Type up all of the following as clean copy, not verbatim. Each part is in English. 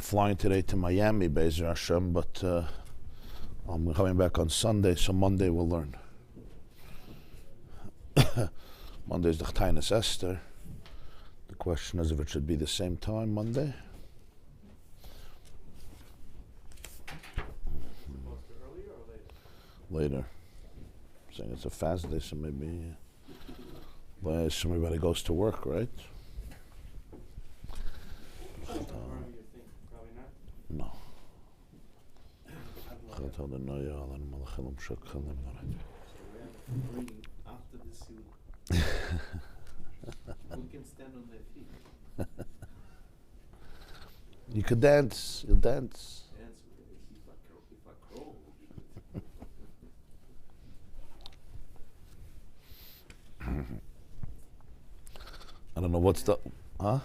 flying today to Miami, Be'ezer Hashem, but I'm coming back on Sunday, so Monday we'll learn. Monday's the Chetainas Esther. The question is if it should be the same time Monday. Earlier or later? Later. Saying it's a fast day, so maybe everybody goes to work, right? No. after the suit. Who can stand on their feet? You could dance. You'll dance. Dance with it. If I crawl. I don't know what's the... Huh?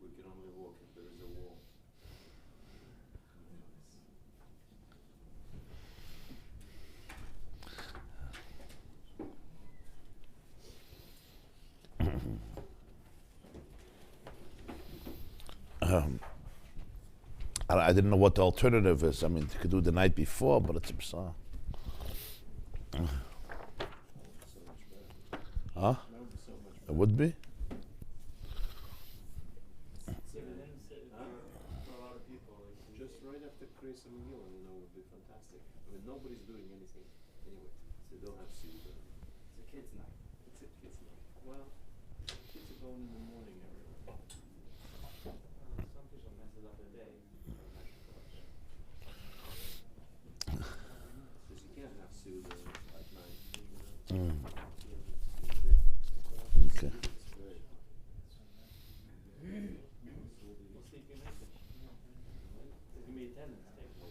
We can only walk if there is a wall. I didn't know what the alternative is. I mean, you could do the night before, but it's a psa. Huh? It would be? Just right after Chris and Milan, would be fantastic. I mean, nobody's doing anything anyway, so they don't have to. It's a kids' night. It's a kids' night. Well, kids are going in the morning everywhere. Some people mess it up a day. Because you can't have Suda at night. Okay. I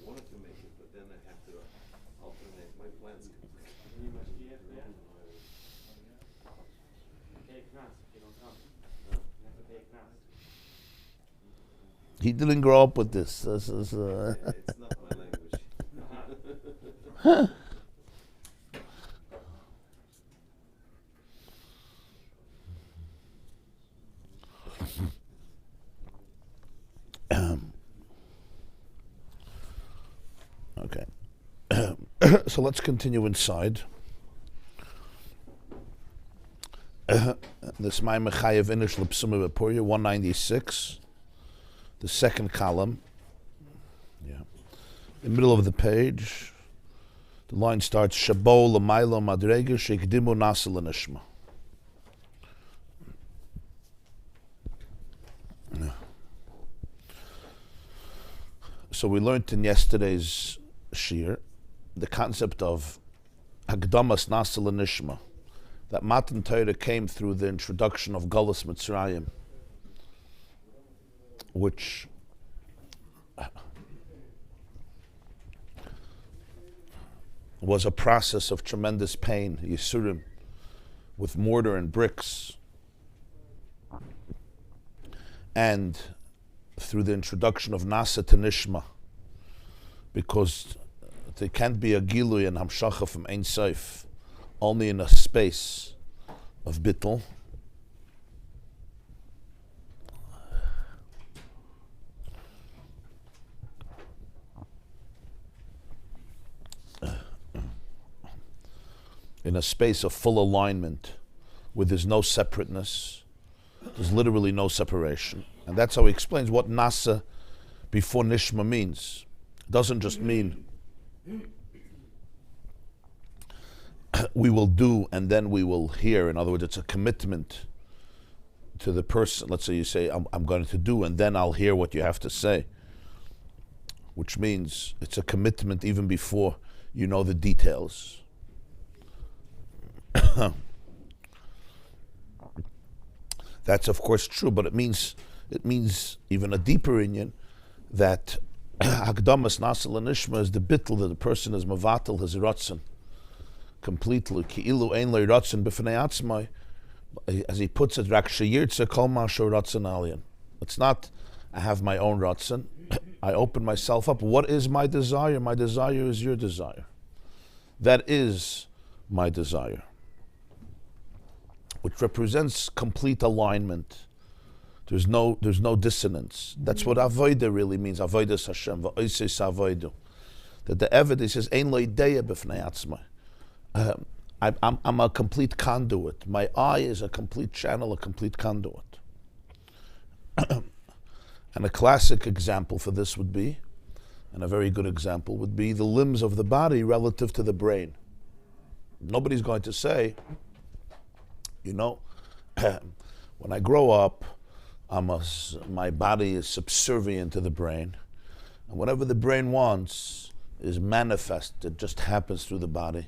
wanted to make it, but then I have to alternate my plans. You must be at there. Pay class if you don't come. You have to pay class. He didn't grow up with this. This is... It's not my language. Okay. So let's continue inside. This my Mechayev Inish L'Psumah B'Puria, 196, the second column. Yeah. In the middle of the page, the line starts, Shabo L'Maylo Madrega Shekdimu Nasa L'Nishma. So we learned in yesterday's shir the concept of Hagdamas Nasa L'Nishma, that Matan Torah came through the introduction of Galus Mitzrayim, which was a process of tremendous pain, Yisurim, with mortar and bricks, and through the introduction of Nasa to Nishma, because there can't be a Gilui and Hamshacha from Ein Sof only in a space of Bittul. In a space of full alignment, where there's no separateness, there's literally no separation. And that's how he explains what Nasa before Nishma means. It doesn't just mean we will do and then we will hear. In other words, it's a commitment to the person. Let's say you say, I'm going to do, and then I'll hear what you have to say. Which means it's a commitment even before you know the details. That's of course true, but it means even a deeper union, that Hakdamas Nasa L'Nishma is the bittul that the person is mavatal his ratzon, completely. Ki'ilu ein lo ratzon b'fnei atzmai. As he puts it, rak sheyirtze kol masho ratzon alien. It's not, I have my own ratzon. I open myself up. What is my desire? My desire is your desire. That is my desire, which represents complete alignment. There's no dissonance. That's what avodah really means. Avodas Hashem, va'oises avodah. That the evidence says, "Ein lo ideya b'fnei atzmai." I'm a complete conduit. My eye is a complete channel, a complete conduit. And a classic example for this would be, and a very good example would be, the limbs of the body relative to the brain. Nobody's going to say, when I grow up, my body is subservient to the brain, and whatever the brain wants is manifest. It just happens through the body.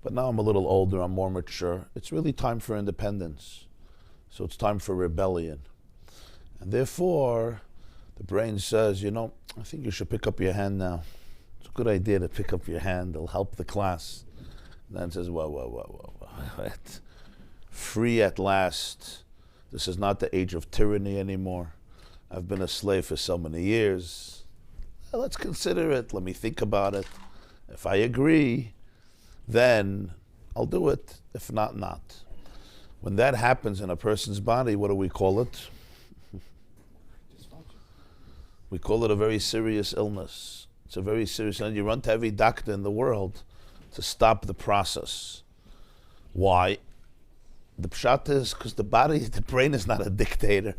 But now I'm a little older, I'm more mature. It's really time for independence. So it's time for rebellion. And therefore, the brain says, I think you should pick up your hand now. It's a good idea to pick up your hand. It'll help the class. And then it says, whoa. Free at last. This is not the age of tyranny anymore. I've been a slave for so many years. Well, let's consider it. Let me think about it. If I agree, then I'll do it. If not, not. When that happens in a person's body, what do we call it? We call it a very serious illness. It's a very serious illness. You run to every doctor in the world to stop the process. Why? The pshat is because the brain is not a dictator.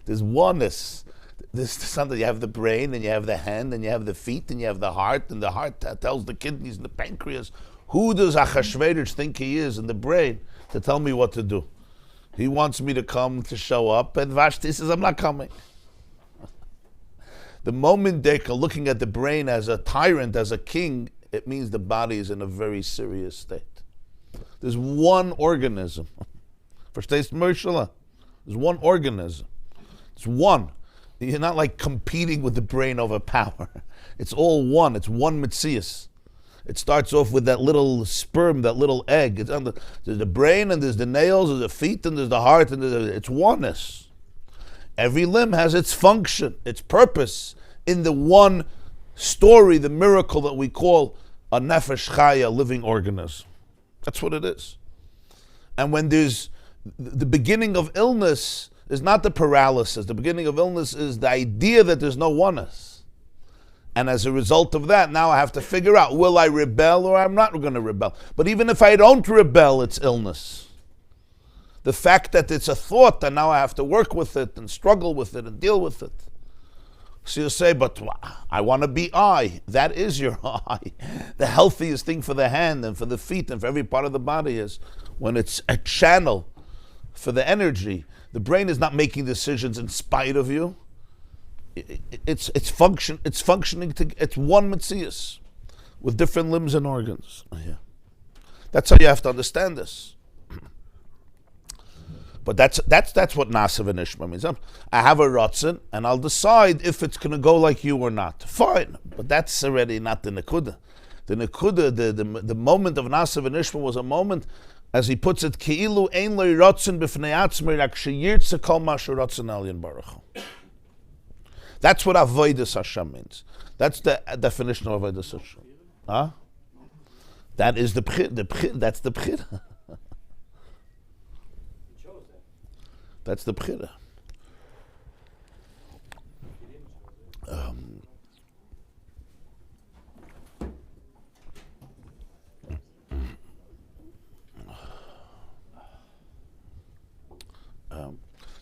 There's oneness. There's something. You have the brain, and you have the hand, and you have the feet, and you have the heart, and the heart tells the kidneys and the pancreas. Who does Achashverosh think he is in the brain to tell me what to do? He wants me to come to show up, and Vashti says, I'm not coming. The moment they're looking at the brain as a tyrant, as a king, it means the body is in a very serious state. There's one organism. Verstehst du, Moshe? There's one organism. It's one. You're not like competing with the brain over power. It's all one. It's one mitzias. It starts off with that little sperm, that little egg. There's the brain, and there's the nails, there's the feet, and there's the heart, and it's oneness. Every limb has its function, its purpose in the one story, the miracle that we call a nefesh chaya, living organism. That's what it is. And when there's the beginning of illness is not the paralysis. The beginning of illness is the idea that there's no oneness. And as a result of that, now I have to figure out, will I rebel or I'm not going to rebel? But even if I don't rebel, it's illness. The fact that it's a thought, and now I have to work with it and struggle with it and deal with it. So you say, but I want to be I. That is your I. The healthiest thing for the hand and for the feet and for every part of the body is when it's a channel for the energy. The brain is not making decisions in spite of you. It's functioning. It's one mitzias with different limbs and organs. Yeah. That's how you have to understand this. But that's what Nasa v'nishma means. I have a ratzon, and I'll decide if it's going to go like you or not. Fine, but that's already not the nekuda. The nekuda, the moment of Nasa v'nishma was a moment, as he puts it, Ki'ilu ein lo ratzon b'fnei atzmai rak sheyirtze kol mashu ratzon alien baruch hu. That's what avodas Hashem means. That's the definition of avodas Hashem. Huh? That is the bchira. That's the bchira. That's the bchira.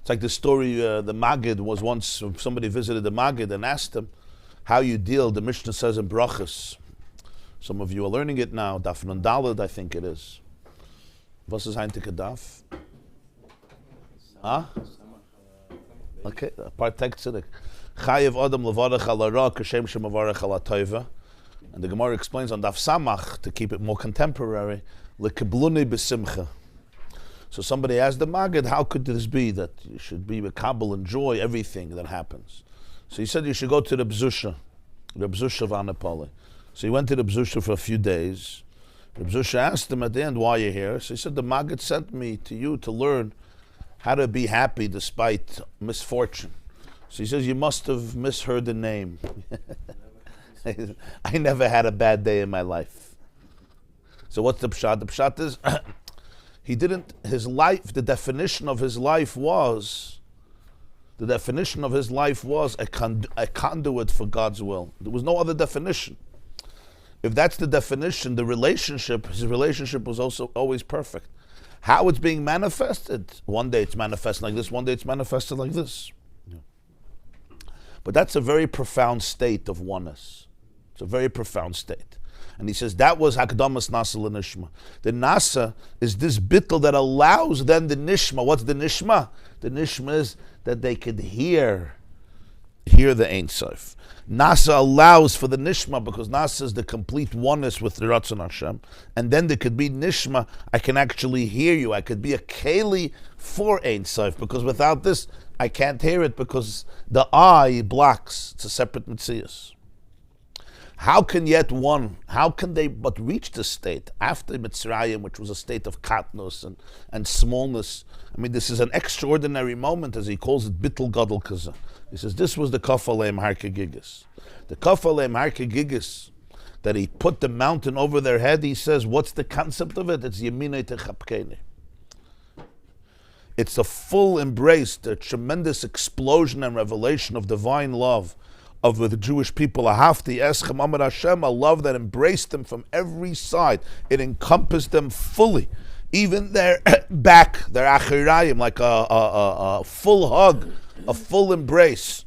It's like the story, the Maggid was once, somebody visited the Maggid and asked him how you deal, the Mishnah says in Brachas. Some of you are learning it now, Daf Nun Daled, I think it is. Was ist heintige Daf? Okay, part text tzedek. Chayev Adam levarach al hara kashem shemavarach al ha'tova. And the Gemara explains on Daf Samach, to keep it more contemporary, lekibluni b'simcha. So somebody asked the Maggid, how could this be that you should be mekabel, enjoy everything that happens? So he said you should go to the Bzusha of Anapoli. So he went to the Bzusha for a few days, Reb Zusha asked him at the end, why are you here? So he said, the Maggid sent me to you to learn how to be happy despite misfortune. So he says, you must have misheard the name. I never had a bad day in my life. So what's the pshat? The pshat is, his life, the definition of his life was a conduit for God's will. There was no other definition. If that's the definition, his relationship was also always perfect. How it's being manifested, one day it's manifested like this, one day it's manifested like this. Yeah. But that's a very profound state of oneness. It's a very profound state. And he says that was Hakdamas Nasa l'Nishma. The Nasa is this bittul that allows then the Nishma. What's the Nishma? The Nishma is that they could hear the Ein Sof. Nasa allows for the Nishma because Nasa is the complete oneness with the Ratzon Hashem. And then there could be Nishma, I can actually hear you. I could be a Keli for Ein Sof because without this, I can't hear it because the eye blocks. It's a separate Metzias. How can they but reach this state after Mitzrayim, which was a state of katnus and smallness? I mean, this is an extraordinary moment, as he calls it, bittul gadol kaza. He says, this was the kaf aleim har kegigis. The kaf aleim har kegigis, that he put the mountain over their head, he says, what's the concept of it? It's yeminei techapkeni. It's a full embrace, the tremendous explosion and revelation of divine love of the Jewish people, Ahavti Eschem Amar Hashem, a love that embraced them from every side. It encompassed them fully, even their back, their achirayim, like a full hug, a full embrace.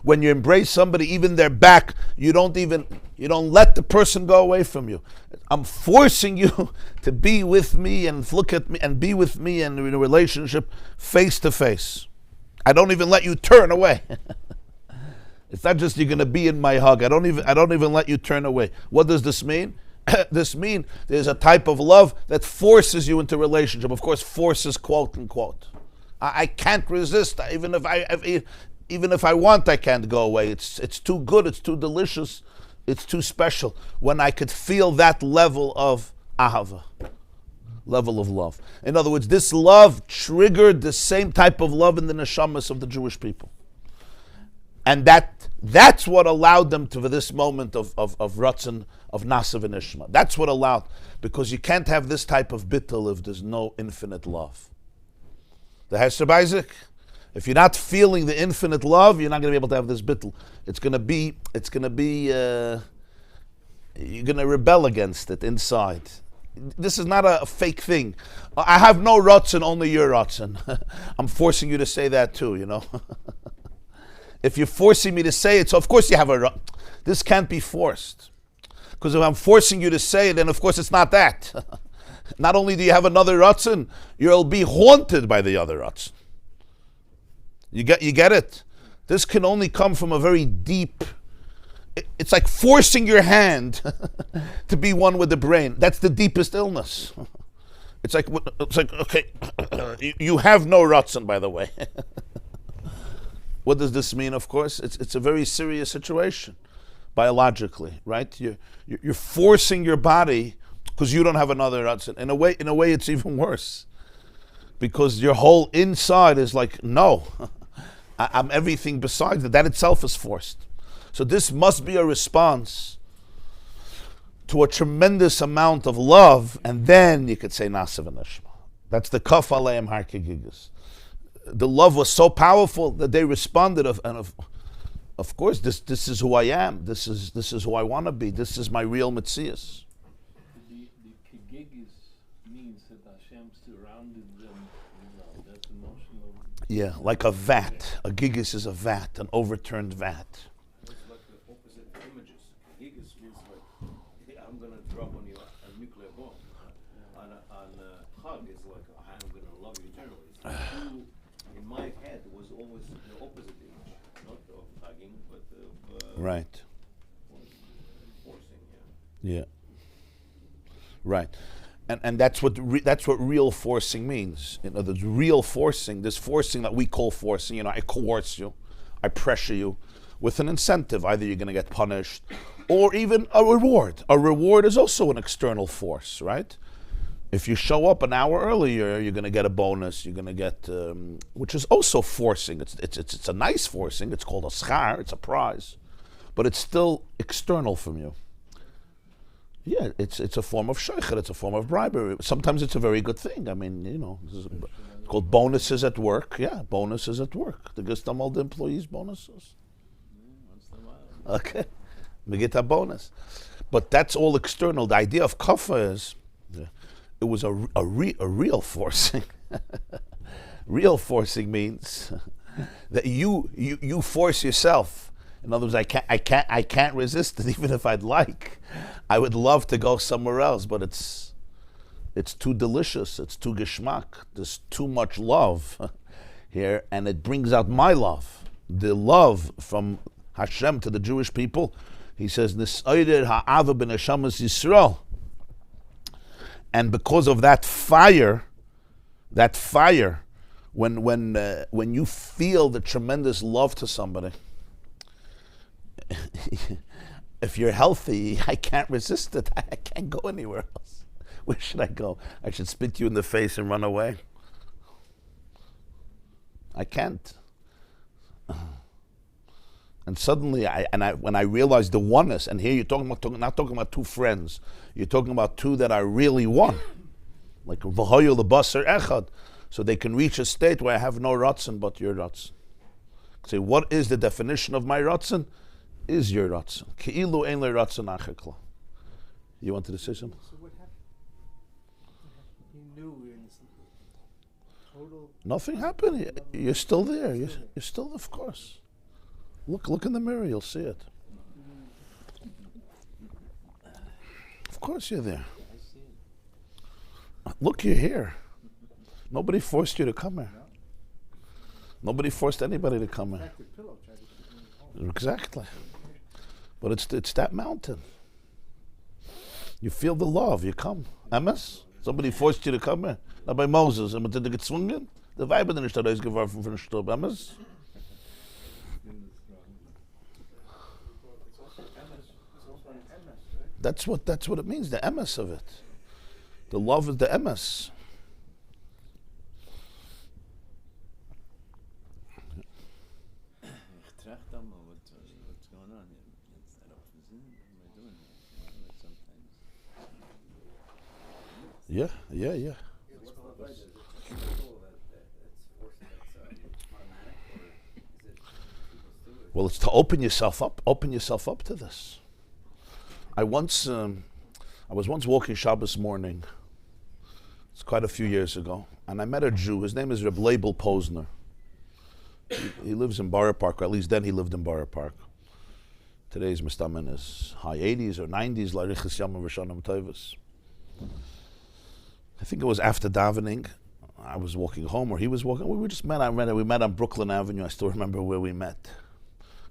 When you embrace somebody, even their back, you don't let the person go away from you. I'm forcing you to be with me and look at me and be with me in a relationship face to face. I don't even let you turn away. It's not just you're going to be in my hug. I don't even let you turn away. What does this mean? This means there's a type of love that forces you into relationship. Of course, forces quote unquote. I can't resist. Even if I want, I can't go away. It's too good. It's too delicious. It's too special. When I could feel that level of ahava, level of love. In other words, this love triggered the same type of love in the neshamas of the Jewish people. And that's what allowed them to this moment of Ratzon, of Nasav and Ishma. That's what allowed, because you can't have this type of bittul if there's no infinite love. The Hesed Isaac, if you're not feeling the infinite love, you're not going to be able to have this bittul. You're going to rebel against it inside. This is not a fake thing. I have no Ratzon, only your Ratzon. I'm forcing you to say that too, you know. If you're forcing me to say it, so of course you have this can't be forced. Because if I'm forcing you to say it, then of course it's not that. Not only do you have another Ratzon, you'll be haunted by the other Ratzon. You get it? This can only come from a very deep, it's like forcing your hand to be one with the brain. That's the deepest illness. It's like okay, you have no Ratzon, by the way. What does this mean? Of course, it's a very serious situation, biologically, right? You're forcing your body because you don't have another Ratzon. In a way, it's even worse, because your whole inside is like, no, I'm everything besides that. That itself is forced. So this must be a response to a tremendous amount of love, and then you could say Nasav and Ishma. That's the Kaf Aleim Har Kegigos. The love was so powerful that they responded, of course, this is who I am. This is who I want to be. This is my real Metzias. The kegigis means that Hashem surrounded them with that emotional. Yeah, like a vat. A gigis is a vat, an overturned vat. It's like the opposite images. Gigis means like, I'm going to drop on you a nuclear bomb. And a hug is like, I'm going to love you eternally. So in my head was always the opposite image, not of hugging, but of Right. Forcing. Yeah. Right. And that's what real forcing means. You know, there's real forcing, this forcing that we call forcing. You know, I coerce you, I pressure you with an incentive. Either you're going to get punished, or even a reward. A reward is also an external force, right? If you show up an hour earlier, you're going to get a bonus. You're going to get, which is also forcing. It's a nice forcing. It's called a schar. It's a prize, but it's still external from you. Yeah, it's a form of sheicher. It's a form of bribery. Sometimes it's a very good thing. I mean, it's called bonuses at work. Yeah, bonuses at work. The gustam all the employees bonuses. Once in a while. Okay, we get a bonus, but that's all external. The idea of kaffa is. It was a real forcing. Real forcing means that you force yourself. In other words, I can't resist it, even if I'd like. I would love to go somewhere else, but it's too delicious. It's too geschmack. There's too much love here, and it brings out my love, the love from Hashem to the Jewish people. He says, "Nisayder ha'ava b'neshamas Yisrael." And because of that fire, when you feel the tremendous love to somebody, if you're healthy, I can't resist it. I can't go anywhere else. Where should I go? I should spit you in the face and run away. I can't. And suddenly, when I realized the oneness, and here you're not talking about two friends, you're talking about two that are really one, like v'hoyu lebasar echad, so they can reach a state where I have no ratzon but your ratzon. Say, what is the definition of my ratzon? Is your ratzon. Ki'ilu ein le ratzon acher klal. You wanted to say something? So what happened? You knew we were in this total. Nothing happened. You're still there. You're still, of course. Look in the mirror, you'll see it. Of course you're there. Look, you're here. Nobody forced you to come here. Nobody forced anybody to come here. Exactly. But it's that mountain. You feel the love, you come. Emes? Somebody forced you to come here. Now by Moses, and did they get swungen? The Weiber didn't start ausgeworfen von der Stub. Emes? That's what it means, the emes of it. The love is the emes. What's going on here? It's not up to Zoom. What am I doing here? Sometimes. Yeah. Well, it's to open yourself up to this. I was once walking Shabbos morning. It's quite a few years ago, and I met a Jew. His name is Rabbi Posner. He lives in Borough Park, or at least then he lived in Borough Park. Today's Mistam in his high 80s or 90s. Larichas Yamim V'Shanim Tovos. I think it was after davening. I was walking home, or he was walking. We just met. We met on Brooklyn Avenue. I still remember where we met.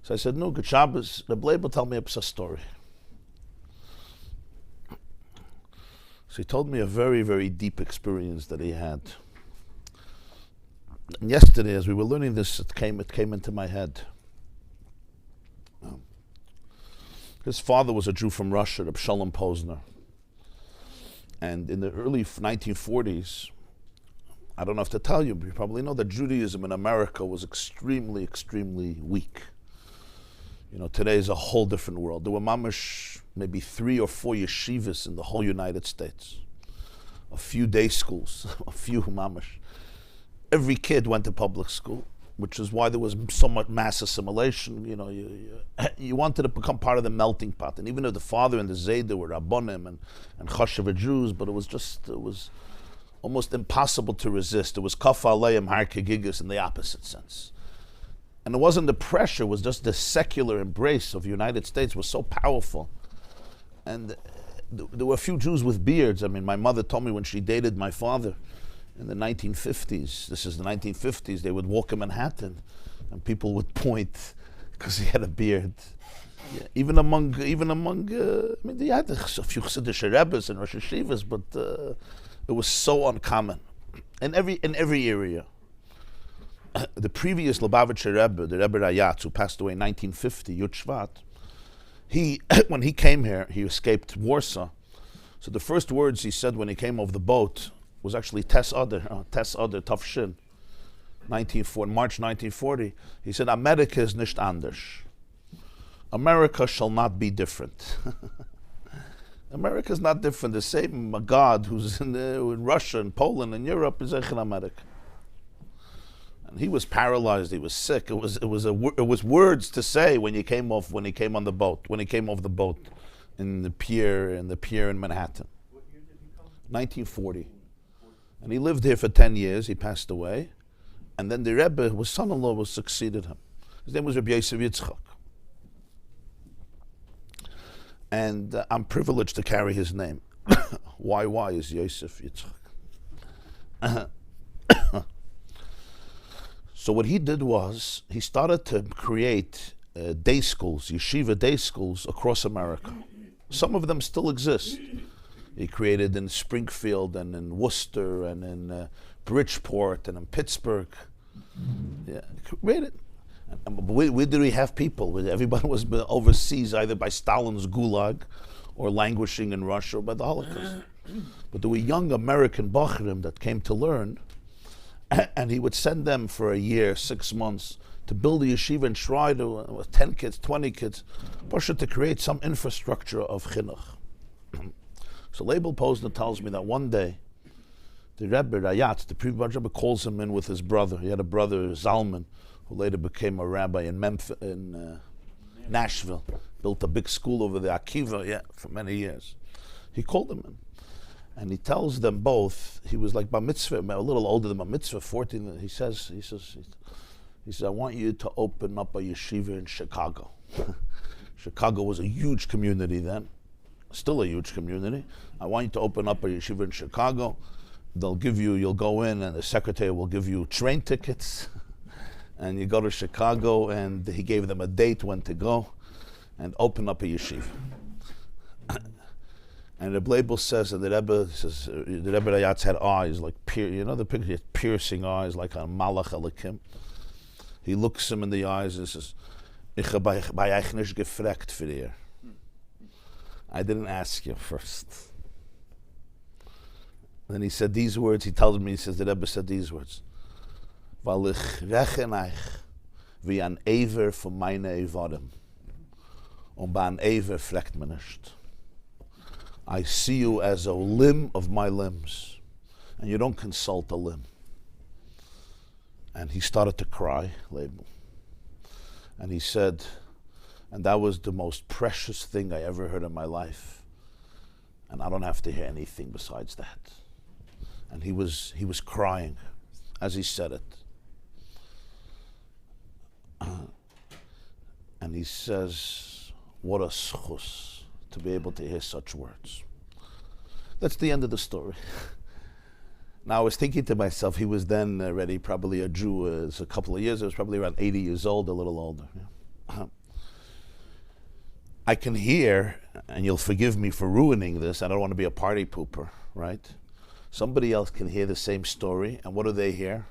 So I said, "No, good Shabbos. Rabbi tell me a story." So he told me a very, very deep experience that he had. And yesterday, as we were learning this, it came into my head. His father was a Jew from Russia, Reb Shalom Posner. And in the early 1940s, I don't have to tell you, but you probably know that Judaism in America was extremely, extremely weak. Today is a whole different world. There were mamish maybe 3 or 4 yeshivas in the whole United States. A few day schools, a few mamish. Every kid went to public school, which is why there was so much mass assimilation. You wanted to become part of the melting pot. And even though the father and the Zayda were Rabbonim and Choshev Jews, but it was almost impossible to resist. It was Kaf Aleim Har Kegigas in the opposite sense. And it wasn't the pressure, it was just the secular embrace of the United States was so powerful. And there were a few Jews with beards. I mean, my mother told me when she dated my father in the 1950s, this is the 1950s, they would walk in Manhattan and people would point because he had a beard. Yeah, even among, they had a few Chassidish Rebbes and Rosh Hashivas, but it was so uncommon in every area. The previous Lubavitcher Rebbe, the Rebbe Rayatz, who passed away in 1950, Yud Shvat, He, when he came here, he escaped Warsaw. So the first words he said when he came off the boat was actually Tes Oder, Tov Shin, March 1940. He said, America is nicht anders. America shall not be different. America is not different. The same God who's in Russia and Poland and Europe is in America. And he was paralyzed. He was sick. It was words to say when he came off the boat in the pier in Manhattan. What year did he come? 1940. And he lived here for 10 years. He passed away. And then the Rebbe, his son-in-law, succeeded him. His name was Rabbi Yosef Yitzchak. And I'm privileged to carry his name. YY is Yosef Yitzchak. So what he did was, he started to create day schools, yeshiva day schools across America. Some of them still exist. He created in Springfield and in Worcester and in Bridgeport and in Pittsburgh. Yeah, created. And where did we have people? Everybody was overseas either by Stalin's gulag or languishing in Russia or by the Holocaust. But there were young American Bachrim that came to learn, and he would send them for a year, 6 months, to build a yeshiva and try to, 10 kids, 20 kids, to create some infrastructure of chinuch. So Leibel Posner tells me that one day, the Rebbe Rayatz, the previous Rebbe, calls him in with his brother. He had a brother, Zalman, who later became a rabbi in Nashville, built a big school over there, Akiva, for many years. He called them in, and he tells them both, he was like bar mitzvah, a little older than bar mitzvah, 14, he says, I want you to open up a yeshiva in Chicago. Chicago was a huge community then, still a huge community. I want you to open up a yeshiva in Chicago. You'll go in and the secretary will give you train tickets and you go to Chicago, and he gave them a date when to go and open up a yeshiva. And the Leibel says that the Rebbe Rayatz had eyes like the picture, he had piercing eyes like a Malach Elikim. He looks him in the eyes and says, Ich habe euch nicht gefragt für ihr. I didn't ask you first. Then he said these words, he tells me, he says, the Rebbe said these words. Weil ich rechne euch wie ein Ewer von meine Evarim. Und bei ein Ewer fragt man nicht. I see you as a limb of my limbs, and you don't consult a limb. And he started to cry, Leibel. And he said, and that was the most precious thing I ever heard in my life. And I don't have to hear anything besides that. And he was crying as he said it. And he says, what a schus to be able to hear such words. That's the end of the story. Now I was thinking to myself, he was then already probably a Jew as a couple of years. He was probably around 80 years old, a little older. Yeah. I can hear, and you'll forgive me for ruining this, I don't want to be a party pooper, right? Somebody else can hear the same story, and what do they hear?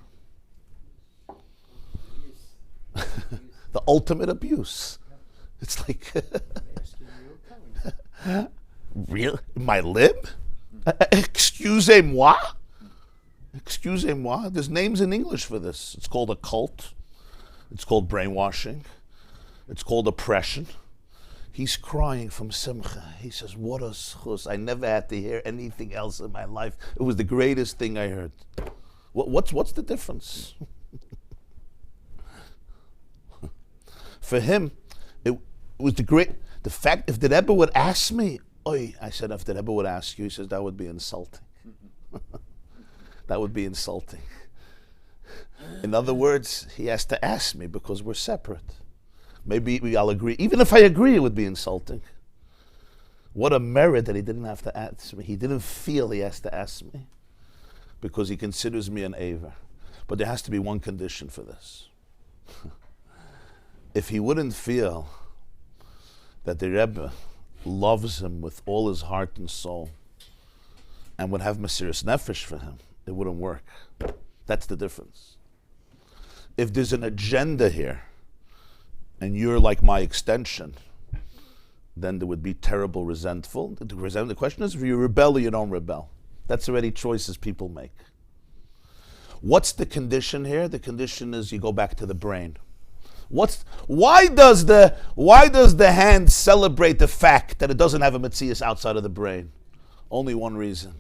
The ultimate abuse. It's like, real? My lib? Excusez-moi? Excusez-moi? There's names in English for this. It's called a cult. It's called brainwashing. It's called oppression. He's crying from simcha. He says, what a schus. I never had to hear anything else in my life. It was the greatest thing I heard. What's the difference? For him, it was the fact, if the Rebbe would ask me, I said, if the Rebbe would ask you, he says, that would be insulting. That would be insulting. In other words, he has to ask me because we're separate. Maybe I'll agree. Even if I agree, it would be insulting. What a merit that he didn't have to ask me. He didn't feel he has to ask me because he considers me an Aver. But there has to be one condition for this. If he wouldn't feel that the Rebbe loves him with all his heart and soul and would have Mesiras Nefesh for him, it wouldn't work. That's the difference. If there's an agenda here, and you're like my extension, then there would be terrible resentful. The question is, if you rebel or you don't rebel. That's already choices people make. What's the condition here? The condition is you go back to the brain. Why does the hand celebrate the fact that it doesn't have a metzias outside of the brain? Only one reason.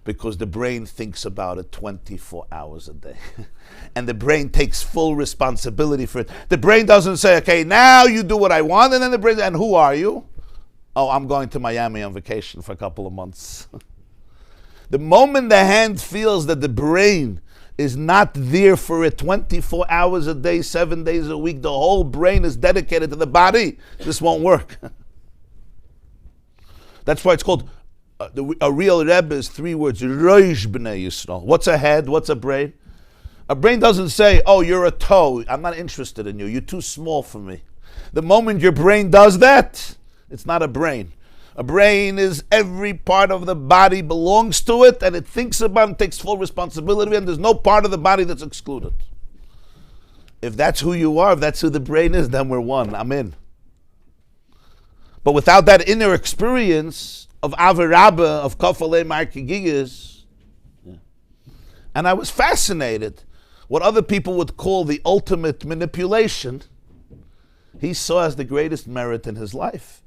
Because the brain thinks about it 24 hours a day. And the brain takes full responsibility for it. The brain doesn't say, okay, now you do what I want, and then the brain, and who are you? Oh, I'm going to Miami on vacation for a couple of months. The moment the hand feels that the brain is not there for it 24 hours a day, 7 days a week, the whole brain is dedicated to the body, this won't work. That's why it's called, a real Rebbe is 3 words, Roish B'nai Yisrael. What's a head? What's a brain? A brain doesn't say, oh, you're a toe, I'm not interested in you, you're too small for me. The moment your brain does that, it's not a brain. A brain is every part of the body belongs to it, and it thinks about it, takes full responsibility, and there's no part of the body that's excluded. If that's who you are, if that's who the brain is, then we're one. I'm in. But without that inner experience of Avarabba, of Kafalei Markigigas, and I was fascinated what other people would call the ultimate manipulation, he saw as the greatest merit in his life.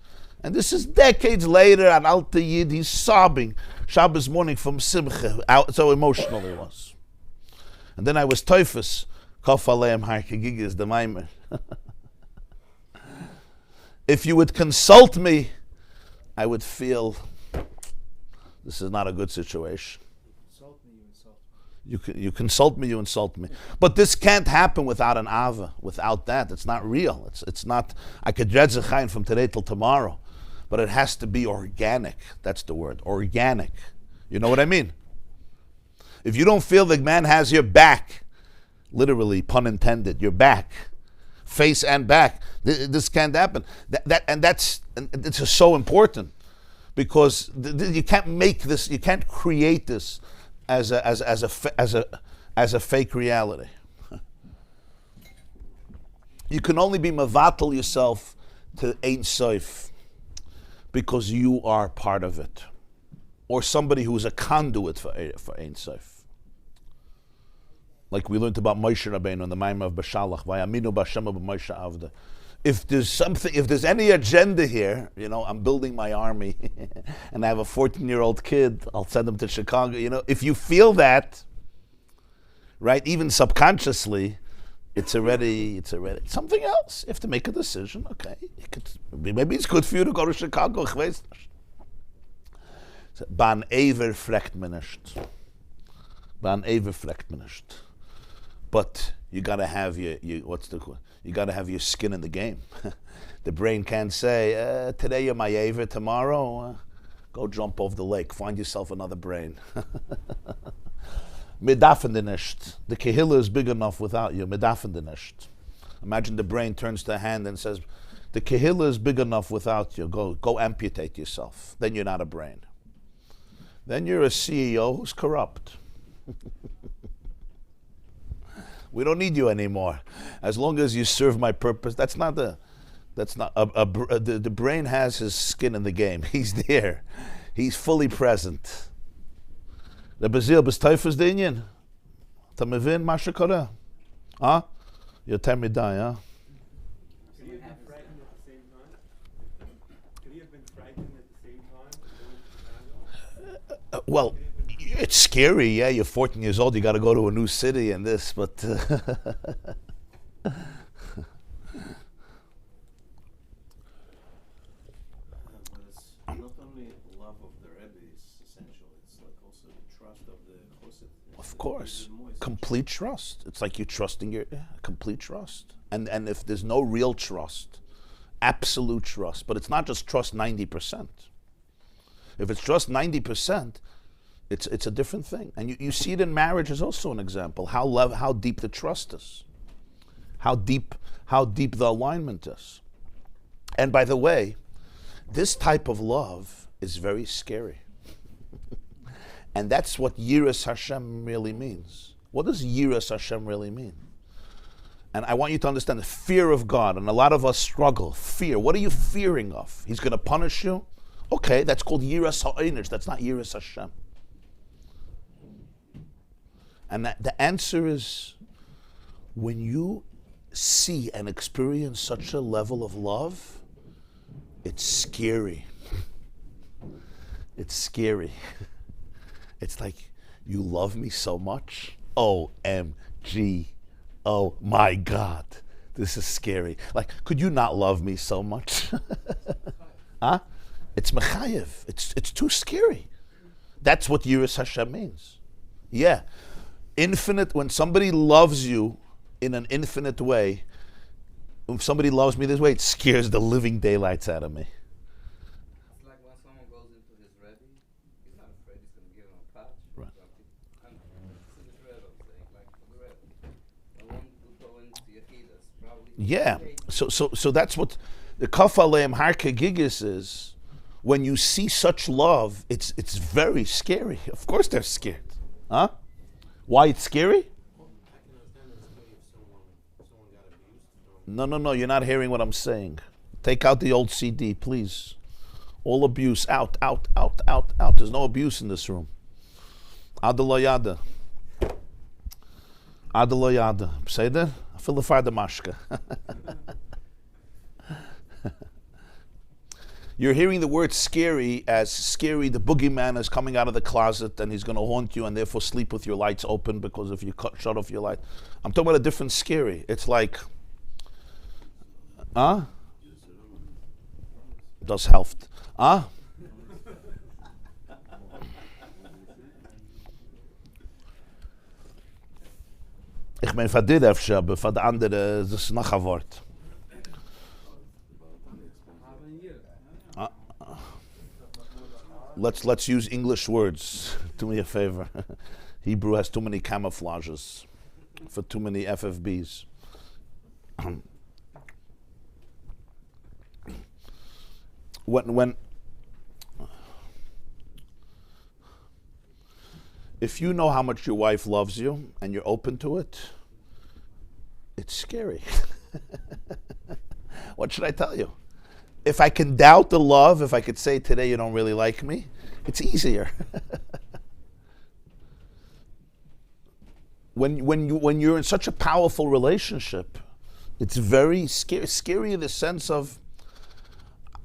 And this is decades later, an Alta Yid, he's sobbing Shabbos morning from Simcha, so emotional he was. And then I was Teufus, Kaf Aleim Harkegigas, the Maimer. If you would consult me, I would feel this is not a good situation. Insult me, you insult me. You consult me, you insult me. But this can't happen without an Ava. Without that, it's not real. It's not, I could dread Zechayin from today till tomorrow. But it has to be organic. That's the word, organic. You know what I mean? If you don't feel the man has your back, literally, pun intended, your back, face and back, this can't happen. It's just so important because you can't make this, you can't create this as a fake reality. You can only be mavatal yourself to Ein Sof because you are part of it, or somebody who is a conduit for Ein Sof. Like we learned about Moshe Rabbeinu in the Maimah of Bashalach, Vayaminu B'Hashem B'Moshe Avda. If there's any agenda here, I'm building my army, and I have a 14-year-old kid, I'll send him to Chicago. If you feel that, right, even subconsciously, it's already something else. You have to make a decision. Okay, maybe it's good for you to go to Chicago. Ich weiß nicht. Ban Ever fragt man nicht. Ban Ever fragt man nicht. But you got to have you got to have your skin in the game. The brain can't say, today you're my Ever, tomorrow go jump off the lake, find yourself another brain. Medafende nicht. The kehillah is big enough without you. Medafende nicht. Imagine the brain turns to the hand and says, the kehillah is big enough without you. Go amputate yourself. Then you're not a brain. Then you're a CEO who's corrupt. We don't need you anymore. As long as you serve my purpose. The brain has his skin in the game. He's there. He's fully present. Der Bazil, bist Teufels der Indien? Ta mevin, Masha Kora? You're telling me die, huh? Could you have been frightened at the same time? Could you have been frightened at the same time? Going to Chicago? Well, it's scary, yeah. You're 14 years old, you got to go to a new city and this, but... Of course, complete trust. It's like you're trusting your complete trust. And if there's no real trust, absolute trust, but it's not just trust 90%. If it's trust 90%, it's a different thing. And you see it in marriage is also an example. How deep the trust is, how deep the alignment is. And by the way, this type of love is very scary. And that's what Yiras Hashem really means. What does Yiras Hashem really mean? And I want you to understand the fear of God. And a lot of us struggle. Fear. What are you fearing of? He's going to punish you? Okay, that's called Yiras HaEinish. That's not Yiras Hashem. And the answer is, when you see and experience such a level of love, it's scary. It's scary. It's like, you love me so much? OMG. Oh my God. This is scary. Like, could you not love me so much? Huh? It's mechayev. It's too scary. That's what Yiras Hashem means. Yeah. Infinite, when somebody loves you in an infinite way, if somebody loves me this way, it scares the living daylights out of me. It's like when someone goes into his Rabbi, he's not afraid he's going to give him a patch. Right. And it's his Rabbi, I'm saying, like the Rabbi. The one who go into Yehidas, probably. Yeah. So that's what the Kaf Aleim Harke Gigis is. When you see such love, it's very scary. Of course they're scared. Huh? Why it's scary? I can understand that it's scary if someone got abused. No, you're not hearing what I'm saying. Take out the old CD, please. All abuse, out. There's no abuse in this room. Adalayada. Say that? Fill the fire the mashka. You're hearing the word scary as scary. The boogeyman is coming out of the closet and he's going to haunt you and therefore sleep with your lights open, because if you shut off your light. I'm talking about a different scary. It's like, das helft. Ich mein, für dir öfter, aber für die andere, das ist noch ein Wort. Let's use English words. Do me a favor. Hebrew has too many camouflages for too many FFBs. when if you know how much your wife loves you and you're open to it, it's scary. What should I tell you? If I can doubt the love, if I could say today you don't really like me, it's easier. When you're in such a powerful relationship, it's very scary in the sense of,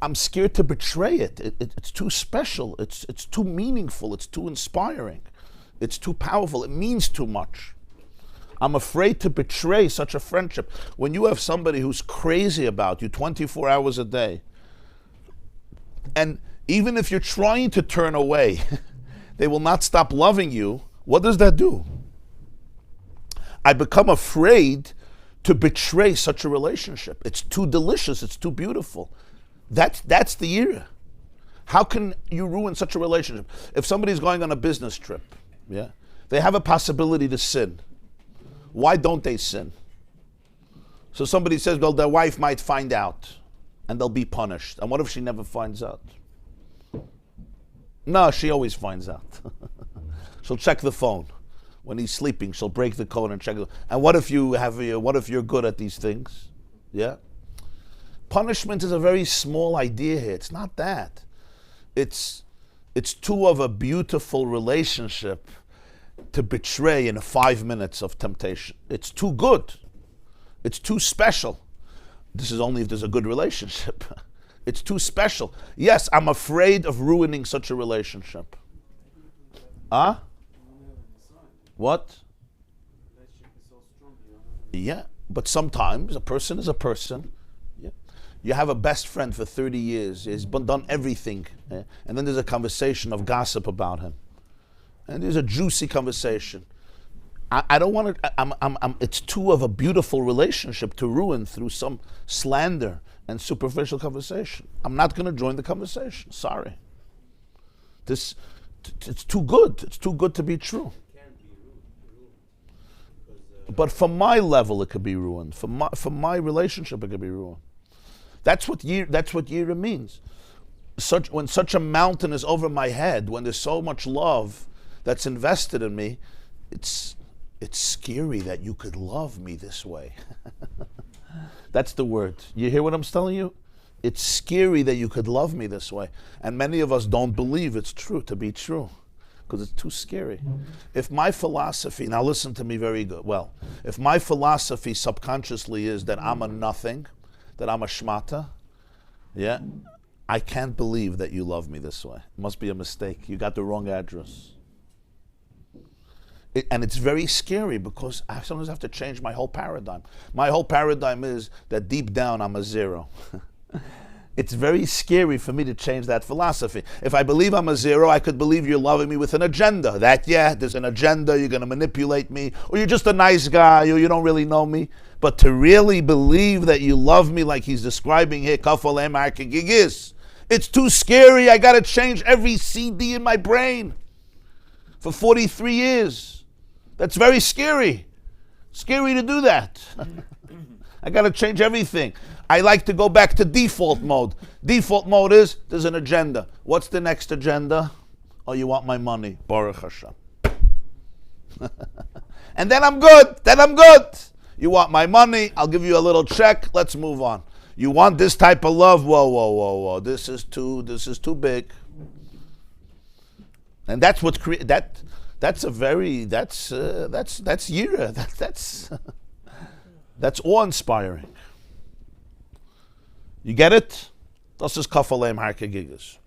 I'm scared to betray it. It's too special. It's too meaningful. It's too inspiring. It's too powerful. It means too much. I'm afraid to betray such a friendship. When you have somebody who's crazy about you 24 hours a day, and even if you're trying to turn away, they will not stop loving you, what does that do? I become afraid to betray such a relationship. It's too delicious. It's too beautiful. That's the era. How can you ruin such a relationship? If somebody's going on a business trip, yeah, they have a possibility to sin. Why don't they sin? So somebody says, well, their wife might find out and they'll be punished. And what if she never finds out? No, she always finds out. She'll check the phone. When he's sleeping, she'll break the code and check it. And what if you're good at these things? Yeah? Punishment is a very small idea here. It's not that. It's too of a beautiful relationship to betray in 5 minutes of temptation. It's too good. It's too special. This is only if there's a good relationship. It's too special. Yes, I'm afraid of ruining such a relationship. What? Yeah, but sometimes a person is a person. Yeah. You have a best friend for 30 years. He's done everything. Yeah? And then there's a conversation of gossip about him. And there's a juicy conversation. I don't want to, it's too of a beautiful relationship to ruin through some slander and superficial conversation. I'm not going to join the conversation. Sorry. It's too good. It's too good to be true. But for my level, it could be ruined. For my relationship, it could be ruined. That's what yira means. When such a mountain is over my head, when there's so much love that's invested in me, it's scary that you could love me this way. That's the word. You hear what I'm telling you? It's scary that you could love me this way. And many of us don't believe it's true to be true because it's too scary. If my philosophy, now listen to me very good, well, if my philosophy subconsciously is that I'm a nothing, that I'm a shmata, yeah, I can't believe that you love me this way. It must be a mistake. You got the wrong address. And it's very scary because I sometimes have to change my whole paradigm. My whole paradigm is that deep down I'm a zero. It's very scary for me to change that philosophy. If I believe I'm a zero, I could believe you're loving me with an agenda. That, yeah, there's an agenda, you're going to manipulate me, or you're just a nice guy, or you don't really know me. But to really believe that you love me like he's describing here, it's too scary. I got to change every CD in my brain for 43 years. That's very scary. Scary to do that. I got to change everything. I like to go back to default mode. Default mode is, there's an agenda. What's the next agenda? Oh, you want my money. Baruch Hashem. And then I'm good. You want my money? I'll give you a little check. Let's move on. You want this type of love? Whoa. This is too big. And that's what's that's yira. That's awe-inspiring. You get it? Das ist kafalem harkegigas.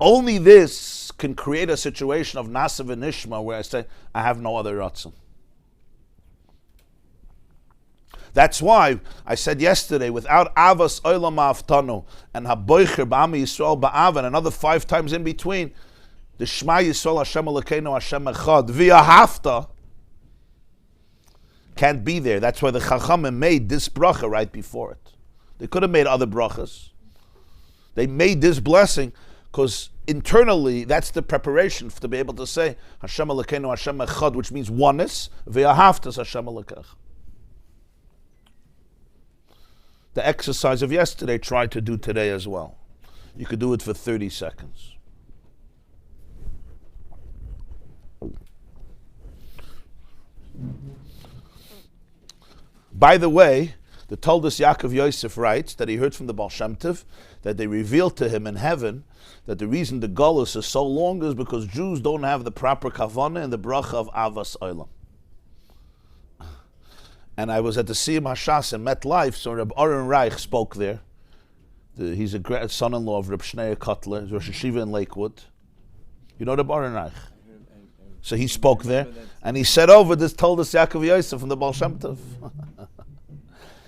Only this can create a situation of nasav and nishma where I say, I have no other ratzon. That's why I said yesterday, without avas olam aftanu and haboicher ba'ami Yisrael ba'av and another 5 times in between, the Shema Yisrael Hashem Elokeinu Hashem Echad via hafta can't be there. That's why the Chachamim made this bracha right before it. They could have made other brachas. They made this blessing because internally that's the preparation to be able to say Hashem Elokeinu Hashem Echad, which means oneness. Via haftas Hashem Elokech. The exercise of yesterday, try to do today as well. You could do it for 30 seconds. By the way, the Toldos Yaakov Yosef writes that he heard from the Baal Shem Tov that they revealed to him in heaven that the reason the Golus is so long is because Jews don't have the proper kavanah and the bracha of Avas Olam. And I was at the Siyum Hashas in MetLife, so Reb Oren Reich spoke there. He's a son-in-law of Reb Shneur Kotler, he's Rosh Hashiva in Lakewood. You know Reb Oren Reich? So he spoke there, and he said over this Toldos Yaakov Yosef from the Baal Shem Tov.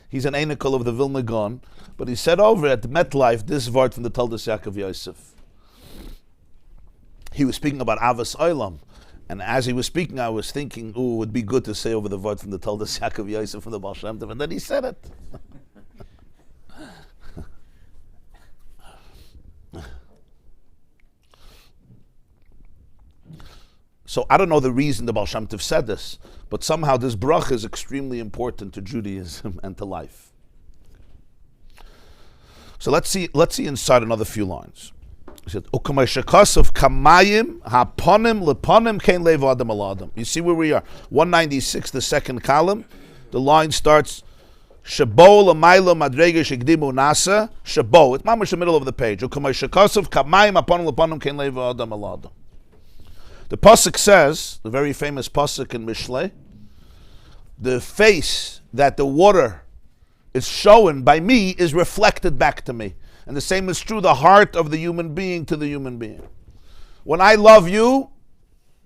He's an Einikol of the Vilna Gaon, but he said over at MetLife this word from the Toldos Yaakov Yosef. He was speaking about Avas Olam, and as he was speaking, I was thinking, it would be good to say over the word from the Toldos Yaakov Yosef from the Baal Shem Tov, and then he said it. So I don't know the reason the Baal Shem Tov said this, but somehow this bracha is extremely important to Judaism and to life. So let's see inside another few lines. He said, "Ukamashakasov kamayim haponim leponim kein lev adam al adam." You see where we are? 196, the second column. The line starts Shabo l'maylo madrega shegdimu nasa Shabo. It's mamash the middle of the page. Ukamashakasov kamayim haponim leponim kein lev adam al adam. The pasuk says, the very famous pasuk in Mishlei, the face that the water is shown by me is reflected back to me. And the same is true, the heart of the human being to the human being. When I love you,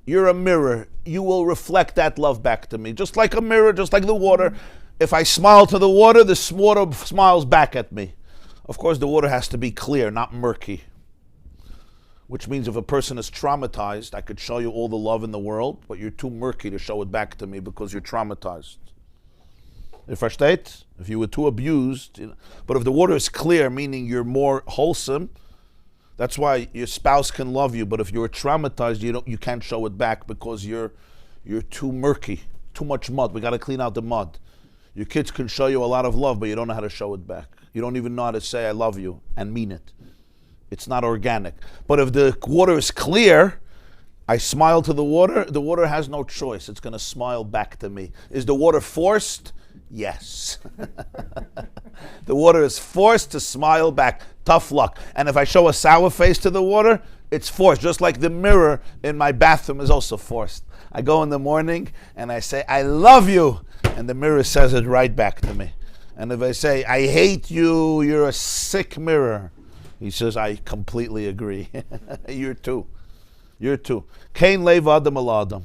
you're a mirror. You will reflect that love back to me. Just like a mirror, just like the water. If I smile to the water smiles back at me. Of course, the water has to be clear, not murky. Which means if a person is traumatized, I could show you all the love in the world, but you're too murky to show it back to me because you're traumatized. You versteht? If you were too abused, but if the water is clear, meaning you're more wholesome, that's why your spouse can love you, but if you're traumatized, you can't show it back because you're too murky, too much mud. We got to clean out the mud. Your kids can show you a lot of love, but you don't know how to show it back. You don't even know how to say I love you and mean it. It's not organic. But if the water is clear, I smile to the water has no choice. It's going to smile back to me. Is the water forced? Yes. The water is forced to smile back. Tough luck. And if I show a sour face to the water, it's forced. Just like the mirror in my bathroom is also forced. I go in the morning and I say, I love you. And the mirror says it right back to me. And if I say, I hate you, you're a sick mirror, he says, I completely agree. You're too. You're too. Kain lev adam al adam.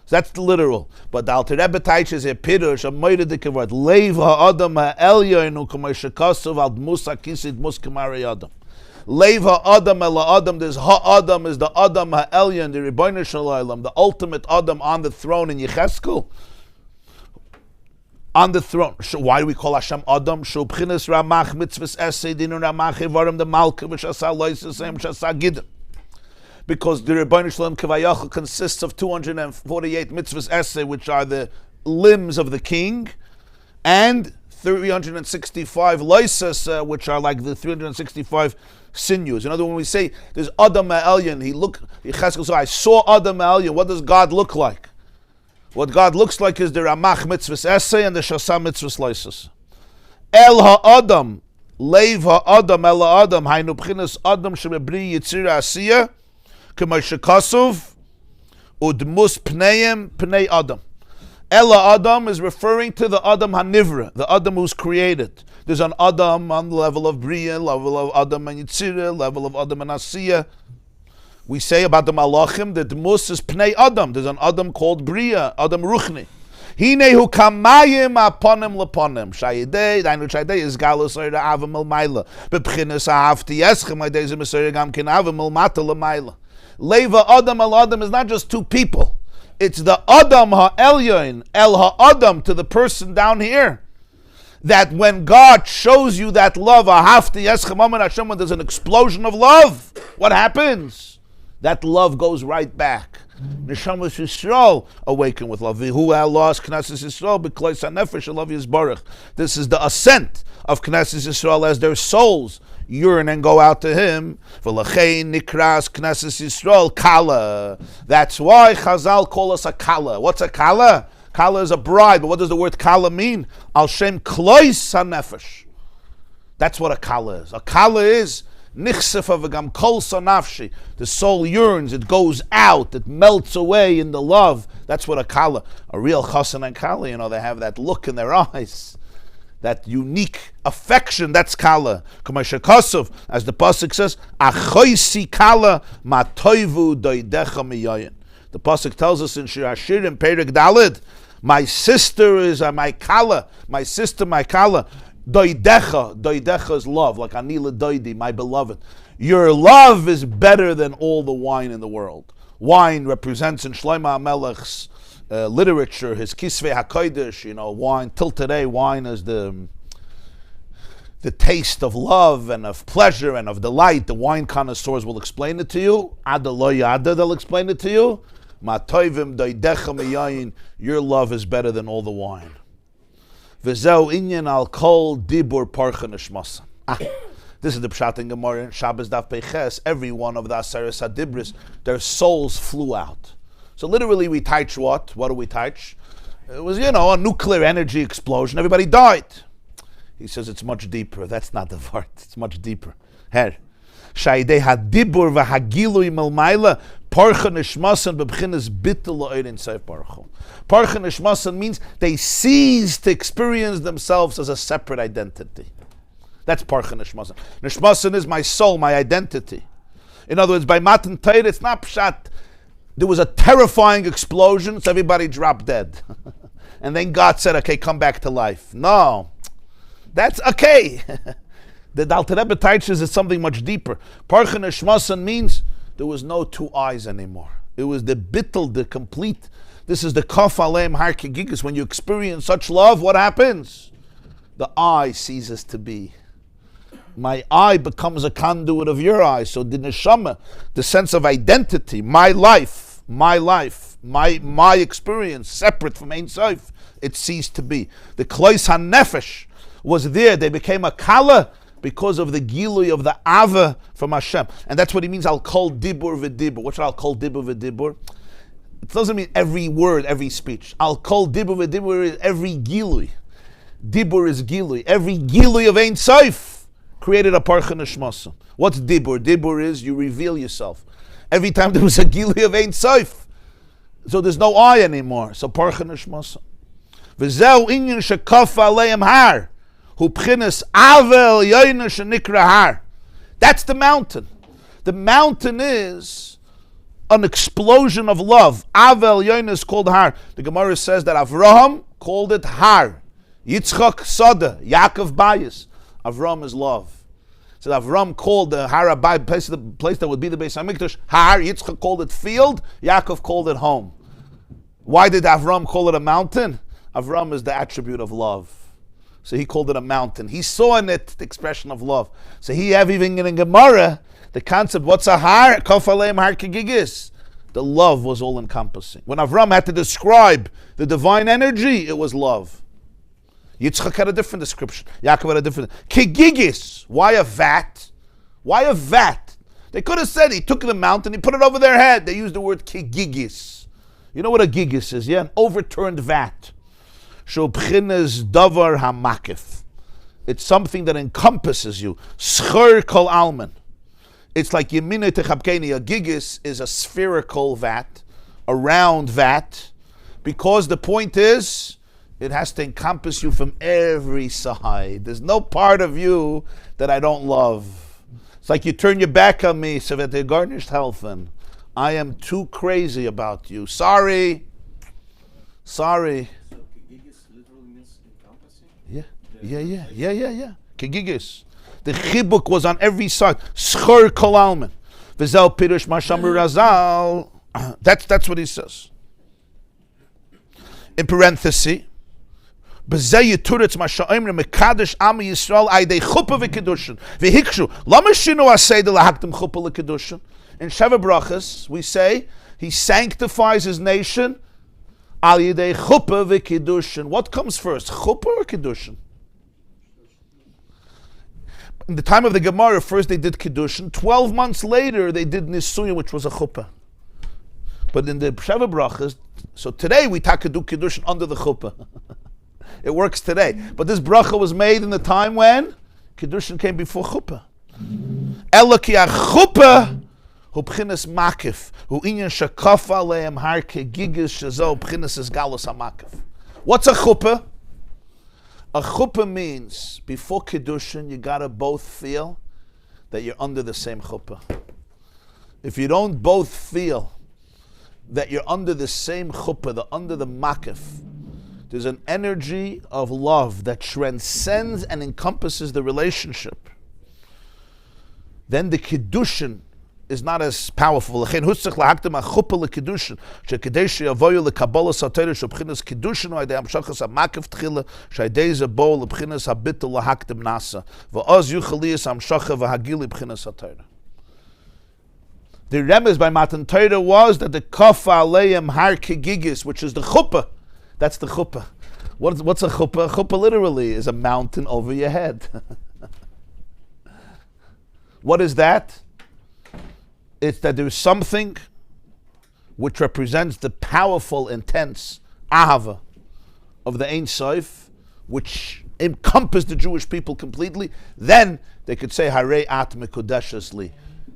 So that's the literal. But the Alter Rebbe teaches a pirush, a moide dike word. Lev ha-adam ha-elyoinu k'may shekasuv al dmus ha-kisid mus k'mari adam. Lev ha-adam el ha-adam. This ha-adam is the adam ha-elyon, the Rebbeinu Shalom, the ultimate adam on the throne in Yecheskel. On the throne. Why do we call Hashem Adam? Shu b'chinas ramach mitzvahs esed dinu ramach evarim the malka v'shasa loises em shasa gidim. Because the Rebbeinu Shalom Kavayachal consists of 248 mitzvahs essay, which are the limbs of the king, and 365 loises, which are like the 365 sinews. In other words, when we say there's Adam Ha'elyon, Yecheskel said, I saw Adam Ha'elyon. What does God look like? What God looks like is the Ramach mitzvahs essay and the Shasa mitzvahs loises. El Ha'adam, Lev Ha'adam, El Ha'adam, Hainu b'chinas Adam shebebri yitzira asiyah, K'may udmus pneim pnei Adam. Ella Adam is referring to the Adam Hanivra, the Adam who's created. There's an Adam on the level of Bria, level of Adam and Yitzira, level of Adam and Asiya. We say about the Malachim that Dmus is pnei Adam. There's an Adam called Bria, Adam Ruchni. Hinehu kamayim aponim leponim. Shayidei, dainu shayidei is galus oira avim el maila. Bebchinas ahavti yeschem, aydei zim esoira gam kin avim el mata le maila. Leva Adam al Adam is not just two people. It's the Adam ha'elyon, el ha'adam, to the person down here. That when God shows you that love, ahavti yeschem amen Hashem, when there's an explosion of love, what happens? That love goes right back. Neshamas Yisrael awaken with love. Vihu ha'los Knesset Yisrael b'klois ha'nefesh love Yisbarach. This is the ascent of Knesset Yisrael as their souls yearn and go out to Him. V'lachein nikras Knesset Yisrael kala. That's why Chazal call us a kala. What's a kala? Kala is a bride, but what does the word kala mean? Al shem klois ha'nefesh. That's what a kala is. A kala is nichsefa kol sanafshi. The soul yearns, it goes out, it melts away in the love. That's what a kala. A real chassan and kala, they have that look in their eyes, that unique affection. That's kala. As the pasuk says, achoisi kala matoivu doidecha miyayin. The pasuk tells us in Shir Hashirim Perek Daled, my sister is my kala, my sister, my kala. Doidecha is love, like Anila Doidi, my beloved. Your love is better than all the wine in the world. Wine represents in Shlomo HaMelech's literature, his Kisvei HaKodesh, wine. Till today, wine is the taste of love and of pleasure and of delight. The wine connoisseurs will explain it to you. Ada lo yada, they'll explain it to you. Ma toivim doidecha miyayin, your love is better than all the wine. V'zeu inyan al kol dibur parcha nishmasan. This is the Pshat in Gemara in Shabbos Daf Peiches. Every one of the Aseres HaDibris, their souls flew out. So literally we touch what? What do we touch? It was, a nuclear energy explosion. Everybody died. He says it's much deeper. That's not the word. It's much deeper. Her. Shaydei hadibur v'hagilui melmaila parcha nishmasan b'bchinas bittul lo'erin seif baruch. Parcha nishmasan means they cease to experience themselves as a separate identity. That's parcha nishmasan. Nishmasan is my soul, my identity. In other words, by Matan Torah, it's not pshat. There was a terrifying explosion, so everybody dropped dead. And then God said, okay, come back to life. No. That's okay. The Alter Rebbe teaches it's something much deeper. Parcha nishmasan means there was no two eyes anymore. It was the bittul, the complete. This is the kaf aleim har kegigas. When you experience such love, what happens? The eye ceases to be. My eye becomes a conduit of your eye. So the neshama, the sense of identity, my life, my experience, separate from Ein Sof, it ceased to be. The klois hanefesh was there. They became a kala. because of the gilui of the ava from Hashem. And that's what he means, I'll call dibur v'dibur. What should I'll call dibur v'dibur? It doesn't mean every word, every speech. I'll call dibur v'dibur is every gilui. Dibur is gilui. Every gilui of Ein Sof created a parcha neshmasa. What's dibur? Dibur is you reveal yourself. Every time there was a gilui of Ein Sof, so there's no I anymore. So parcha neshmasa. V'zeu inyan shekafa aleim har. Hu b'chinas avel yoyna shenikra har. That's the mountain. The mountain is an explosion of love. Avel yoyna is called har. The Gemara says that Avraham called it har. Yitzchak Soda, Yaakov Bayis. Avram is love. So Avram called the Harabai, the place that would be the Beis HaMikdash, Har. Yitzchak called it field. Yaakov called it home. Why did Avram call it a mountain? Avram is the attribute of love. So he called it a mountain. He saw in it the expression of love. So he have even in Gemara the concept, what's a har? Kof aleim har kegigis. The love was all encompassing. When Avram had to describe the divine energy, it was love. Yitzchak had a different description. Yaakov had a different. Kegigis. Why a vat? Why a vat? They could have said he took the mountain, he put it over their head. They used the word kegigis. You know what a gigis is, yeah? An overturned vat. Shobchines davar hamakif. It's something that encompasses you. Schur kol alman. It's like yemine techabkeni. A gigis is a spherical vat, a round vat, because the point is, it has to encompass you from every side. There's no part of you that I don't love. It's like you turn your back on me, so that they garnished helfen. I am too crazy about you. Sorry. So kegigis literally means encompassing? Yeah. Kegigis. The chibuk was on every side. Schor kol almen. V'zel pirush mashamru razal. That's what he says. In parenthesis, B'zeh yituretz masha'imre mekadosh ami Yisrael aydei chuppah v'kedushin v'hikshu lama shinu asay de lahaktem chuppah l'kedushin. In Sheva Brachas we say he sanctifies his nation al yidei chuppah v'kedushin. What comes first, chuppah or kedushin? In the time of the Gemara, first they did kedushin. 12 months later they did nisuya, which was a chuppah. But in the Sheva Brachas, so today we do kedushin under the chuppah. It works today. But this bracha was made in the time when Kedushin came before Chuppah. Ela ki ha-chuppah hu b'chinas makif, hu inyan shakafa aleim har kegigis shazo b'chinas es galus ha-makif. What's a chuppah? A chuppah means, before Kedushin, you gotta both feel that you're under the same chuppah. If you don't both feel that you're under the same chuppah, under the makif, there's an energy of love that transcends and encompasses the relationship. Then the Kiddushin is not as powerful. Then the remez by Matan Torah was that the Kafa Aleim Har Kegigis, which is the chuppah. That's the chuppah. What's a chuppah? A chuppah literally is a mountain over your head. What is that? It's that there's something which represents the powerful, intense ahava of the Ein Sof, which encompassed the Jewish people completely. Then they could say, Harei at mekudeshas li.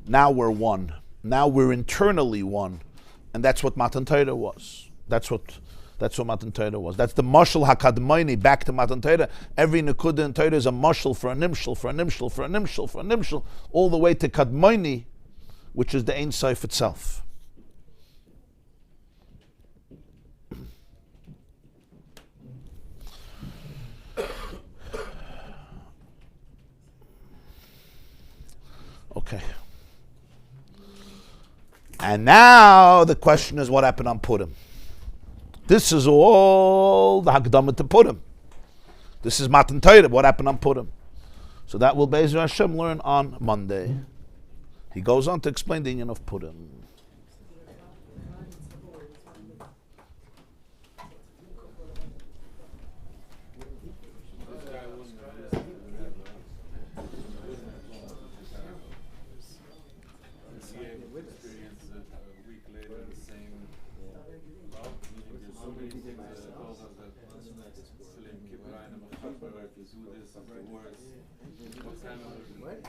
Now we're one. Now we're internally one. And that's what Matan Torah was. That's what Matan Torah was. That's the mashal hakadmaini, back to Matan Torah. Every nekuda in Torah is a mashal for a nimshal, for a nimshal, for a nimshal, for a nimshal, all the way to kadmaini, which is the Ein Sof itself. Okay. And now the question is, what happened on Purim? This is all the Hakdamah to Purim. This is Matan Torah, what happened on Purim. So that will Be'ezer Hashem learn on Monday. He goes on to explain the union of Purim. What kind of,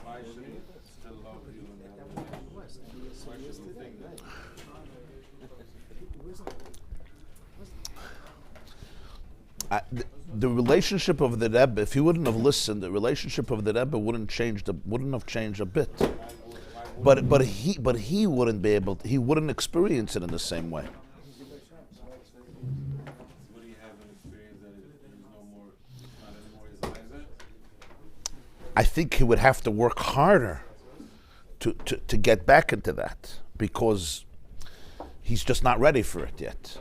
why should he still love you and have a relationship? Why should he think that? The relationship of the Rebbe, if he wouldn't have listened, the relationship of the Rebbe wouldn't have changed a bit. But he wouldn't be able to, he wouldn't experience it in the same way. Would he have an experience that he's no more, not anymore his Isaac? I think he would have to work harder to get back into that, because he's just not ready for it yet,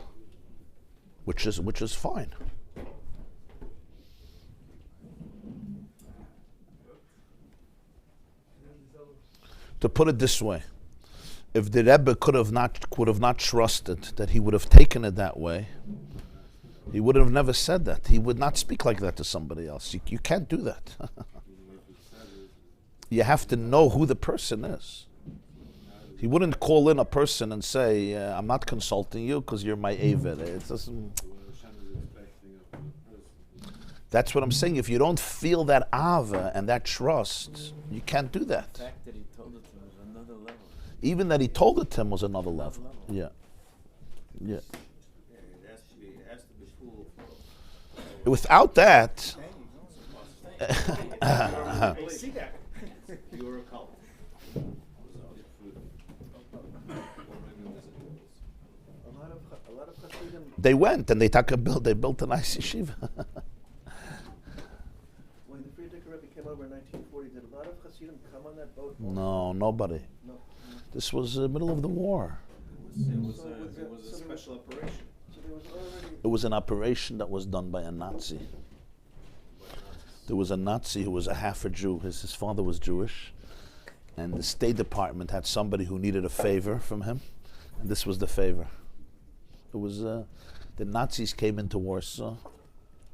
which is fine. To put it this way, if the Rebbe would have not trusted that he would have taken it that way, he would have never said that. He would not speak like that to somebody else. You can't do that. You have to know who the person is. He wouldn't call in a person and say, I'm not consulting you because you're my Eved. It doesn't. That's what I'm saying. If you don't feel that ava and that trust, you can't do that. The fact that he told it to him was another level. Even that he told it to him was another level. Yeah. Yeah. It has to be full. Without that, See that? You're a cult. A lot of Hasidim. they went and they built a nice yeshiva. When the Frierdiker Rebbe came over in 1940, did a lot of Hasidim come on that boat? No, nobody. No. This was the middle of the war. It was a special operation. So there was already. It was an operation that was done by a Nazi. There was a Nazi who was a half a Jew. His father was Jewish. And the State Department had somebody who needed a favor from him. And this was the favor. It was, the Nazis came into Warsaw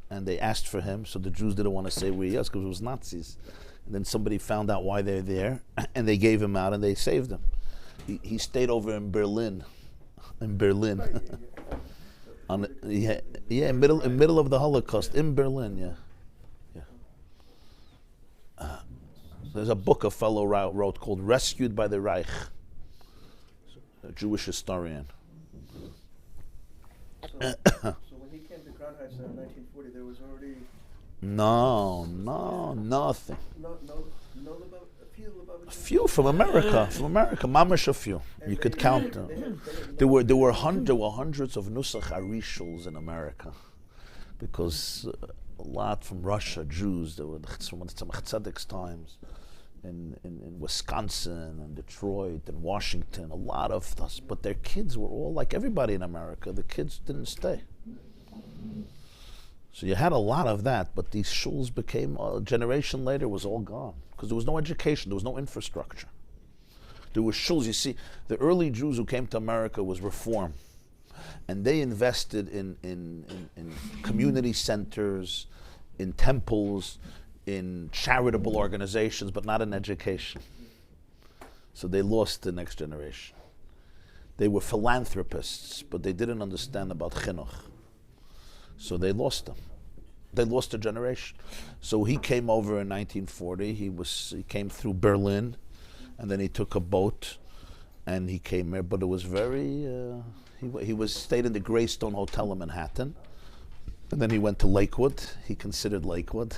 and they asked for him. So the Jews didn't want to say we yes because it was Nazis. And then somebody found out why they're there and they gave him out and they saved him. He stayed over in Berlin. In Berlin. In middle of the Holocaust. In Berlin, yeah. There's a book a fellow wrote called Rescued by the Reich, a Jewish historian. So when he came to Kronheitz in 1940, there was already Nothing. no Lubavitch, A few from America, mamish a few. You could count them. There were hundreds of Nusach Arishals in America, because a lot from Russia, Jews. There were from the Tzemach Tzedek's times. In Wisconsin and Detroit and Washington, a lot of us, but their kids were all like everybody in America. The kids didn't stay. So you had a lot of that, but these shuls became, a generation later, was all gone. Because there was no education, there was no infrastructure. There were shuls. You see, the early Jews who came to America was reform. And they invested in community centers, in temples, in charitable organizations, but not in education. So they lost the next generation. They were philanthropists, but they didn't understand about chinuch. So they lost them. They lost a generation. So he came over in 1940. He came through Berlin, and then he took a boat, and he came here. But it was very. He stayed in the Greystone Hotel in Manhattan, and then he went to Lakewood. He considered Lakewood.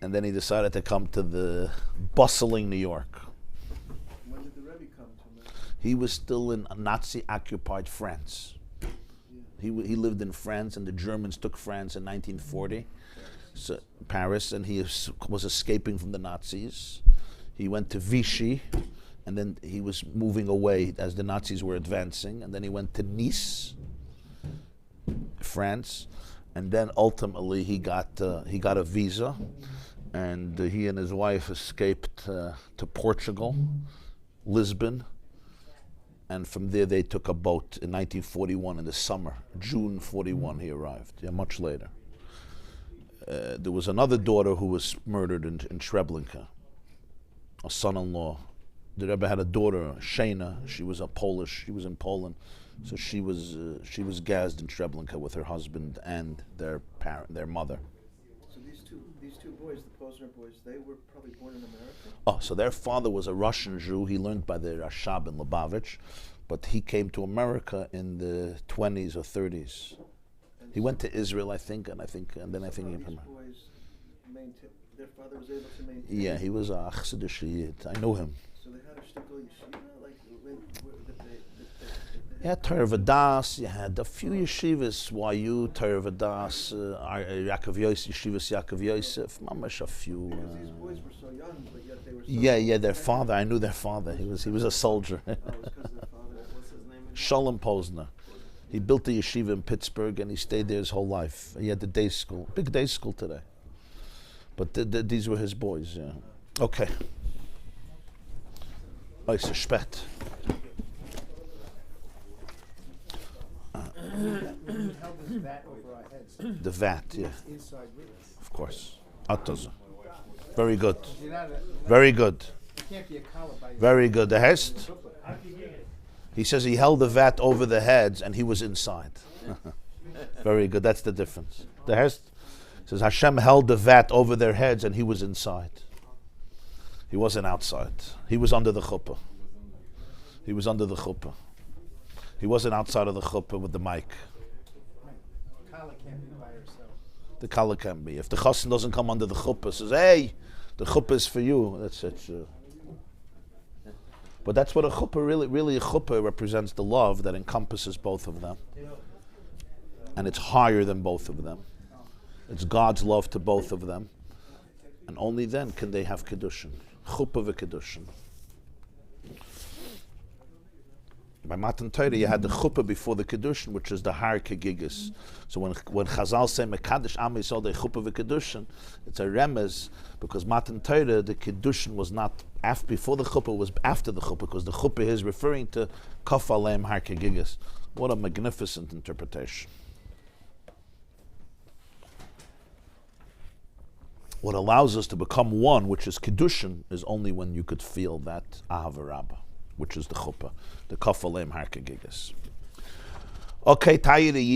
And then he decided to come to the bustling New York. When did the Rebbe come to America? He was still in Nazi-occupied France. He lived in France, and the Germans took France in 1940, so Paris, and he was escaping from the Nazis. He went to Vichy, and then he was moving away as the Nazis were advancing, and then he went to Nice, France, and then ultimately he got a visa, and he and his wife escaped to Portugal, Lisbon, and from there they took a boat in 1941 in the summer. June 41 he arrived, much later. There was another daughter who was murdered in Treblinka, a son-in-law. The Rebbe had a daughter, Shana. She was she was in Poland. So she was gassed in Treblinka with her husband and their mother. So these two boys, the Posner boys, they were probably born in America? Oh, so their father was a Russian Jew. He learned by the Rashab in Lubavitch, but he came to America in the 20s or 30s. And He went to Israel, I think, and then I think he somehow came these from. boys their father was able to maintain. Yeah, he was a Chassidish Yid. I know him. So they had a shtickle yeshiva, like did they Yeah, Torah Vadas. You had a few yeshivas. YU, Torah Vadas, Yaakov Yosef, Yeshivas Yaakov Yosef. Mamash a few. Because these boys were so young, but yet they were. So Yeah. Their father. I knew their father. He was a soldier. Oh, it was because of their father. What's his name again? Shalom Posner. He built a yeshiva in Pittsburgh and he stayed there his whole life. He had the day school, big day school today. But these were his boys. Yeah. Okay. Oh, it's a spät. The vat, yeah. Of course. Atazah. Very good. Very good. Very good. The Hest. He says he held the vat over the heads and he was inside. Very good. That's the difference. The Hest says Hashem held the vat over their heads and he was inside. He wasn't outside. He was under the chuppah. He was under the chuppah. He wasn't outside of the chuppah with the mic. Kala can't be by herself. The kala can be. If the chassan doesn't come under the chuppah, says, hey, the chuppah is for you. That's it. But that's what a chuppah really a chuppah represents the love that encompasses both of them. And it's higher than both of them. It's God's love to both of them. And only then can they have Kiddushin. Chuppah v'Kiddushin. By Matan Torah, you had the chuppah before the Kiddushin, which is the Har Kegigis. So when Chazal say Mekadesh Am Yisrael the chuppah v'Kiddushin, it's a remez, because Matan Torah, the Kiddushin was not before the chuppah, was after the chuppah, because the chuppah is referring to Kaf Aleim Har Kegigis. What a magnificent interpretation. What allows us to become one, which is Kiddushin, is only when you could feel that Ahava Rabbah, which is the chuppah, the Kaf Aleim Har Kegigis. Okay, Tayir